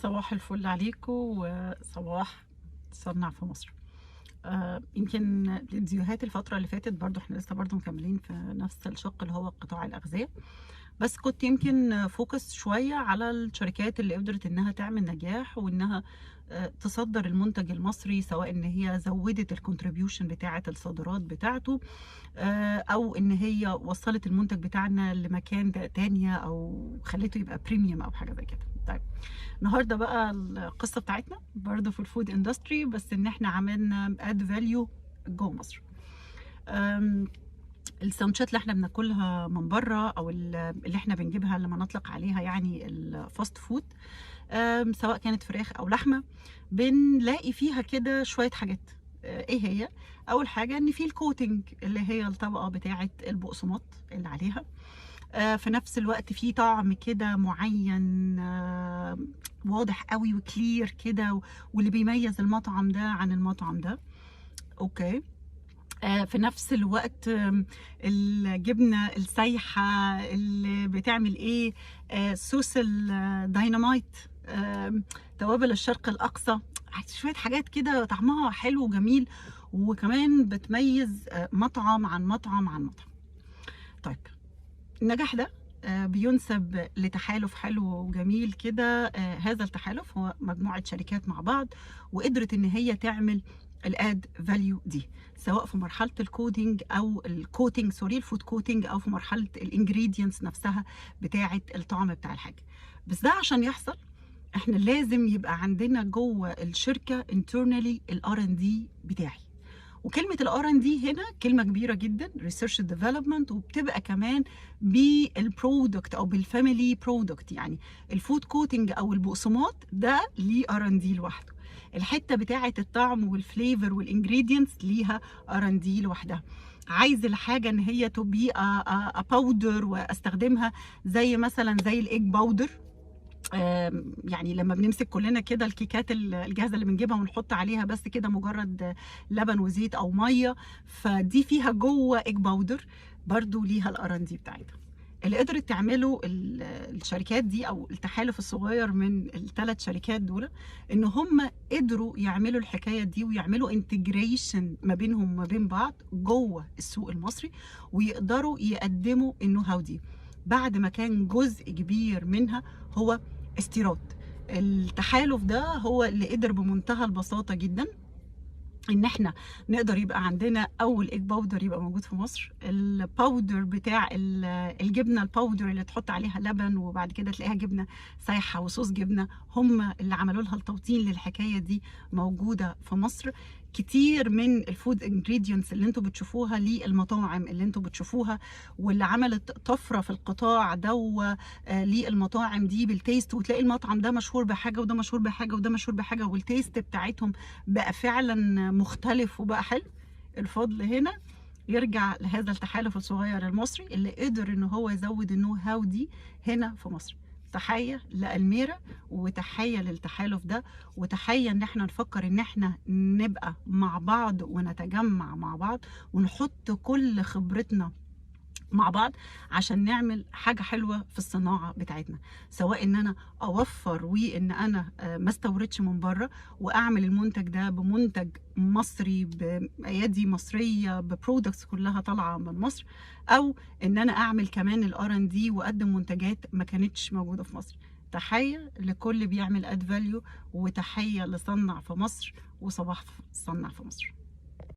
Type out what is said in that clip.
صباح الفل عليكم وصباح صنع في مصر. يمكن الفيديوهات الفترة اللي فاتت برضو احنا لسه برضو مكملين في نفس الشق اللي هو قطاع الأغذية، بس كنت يمكن فوكس شوية على الشركات اللي قدرت انها تعمل نجاح وانها تصدر المنتج المصري، سواء ان هي زودت الكونتريبيوشن بتاعة الصادرات بتاعته او ان هي وصلت المنتج بتاعنا لمكان تانية او خليته يبقى بريميوم او حاجة زي كده. طيب النهارده بقى القصه بتاعتنا برضه في الفود اندستري، بس ان احنا عملنا اد فاليو جوه مصر. الساندوتشات اللي احنا بناكلها من بره او اللي احنا بنجيبها لما نطلق عليها يعني الفاست فود، سواء كانت فراخ او لحمه، بنلاقي فيها كده شويه حاجات. ايه هي؟ اول حاجه ان في الكوتنج اللي هي الطبقه بتاعه البقسماط اللي عليها. في نفس الوقت في طعم كده معين واضح قوي وكلير كده، واللي بيميز المطعم ده عن المطعم ده. اوكي. في نفس الوقت الجبنة السايحة اللي بتعمل ايه، صوص الديناميت، توابل الشرق الأقصى، شوية حاجات كده طعمها حلو وجميل، وكمان بتميز مطعم عن مطعم عن مطعم. طيب النجاح ده بينسب لتحالف حلو وجميل كده. هذا التحالف هو مجموعة شركات مع بعض، وقدرت ان هي تعمل الاد فاليو دي، سواء في مرحله الكودينج او الكوتينج، الفود كوتينج، او في مرحله الانجريدينتس نفسها بتاعه الطعم بتاع الحاجه. بس ده عشان يحصل احنا لازم يبقى عندنا جوه الشركه internally الار ان دي بتاعي. وكلمه الار ان دي هنا كلمه كبيره جدا، ريسيرش ديفلوبمنت، وبتبقى كمان بالبرودكت او بالفاميلي برودكت. يعني الفود كوتنج او البقسماط ده ليه ار ان دي لوحده، الحته بتاعه الطعم والفليفر والانجريدينتس ليها ار ان دي لوحدها. عايز الحاجه ان هي تبقى باودر واستخدمها، زي مثلا زي الايج باودر. يعني لما بنمسك كلنا كده الكيكات الجاهزه اللي بنجيبها ونحط عليها بس كده مجرد لبن وزيت او ميه، فدي فيها جوه ايج باودر، برضو ليها الار ان دي بتاعتها. اللي قدرت تعمله الشركات دي او التحالف الصغير من الثلاث شركات دول، ان هم قدروا يعملوا الحكايه دي ويعملوا انتجريشن ما بينهم وما بين بعض جوه السوق المصري، ويقدروا يقدموا النو هاو دي بعد ما كان جزء كبير منها هو استيراد. التحالف ده هو اللي قدر بمنتهى البساطه جدا ان احنا نقدر يبقى عندنا اول ايج باودر يبقى موجود في مصر، الباودر بتاع الجبنه الباودر اللي تحط عليها لبن وبعد كده تلاقيها جبنه سايحه وصوص جبنه، هم اللي عملوا لها التوطين للحكايه دي، موجوده في مصر. كتير من الفود انجريدينتس اللي انتوا بتشوفوها للمطاعم اللي انتوا بتشوفوها واللي عملت طفره في القطاع ده للمطاعم دي بالتيست، وتلاقي المطعم ده مشهور بحاجه وده مشهور بحاجه وده مشهور بحاجه، والتيست بتاعتهم بقى فعلا مختلف وبقى حلو. الفضل هنا يرجع لهذا التحالف الصغير المصري اللي قدر ان هو يزود النو هاو دي هنا في مصر. تحية لألميرا وتحية للتحالف ده، وتحية ان احنا نفكر ان احنا نبقى مع بعض ونتجمع مع بعض ونحط كل خبرتنا مع بعض عشان نعمل حاجة حلوة في الصناعة بتاعتنا، سواء ان انا اوفر وان انا ما استوردش من بره واعمل المنتج ده بمنتج مصري بايادي مصرية ببرودكتس كلها طالعة من مصر، او ان انا اعمل كمان الار ان دي واقدم منتجات ما كانتش موجودة في مصر. تحية لكل بيعمل اد فاليو، وتحية لصنع في مصر، وصباح صنع في مصر.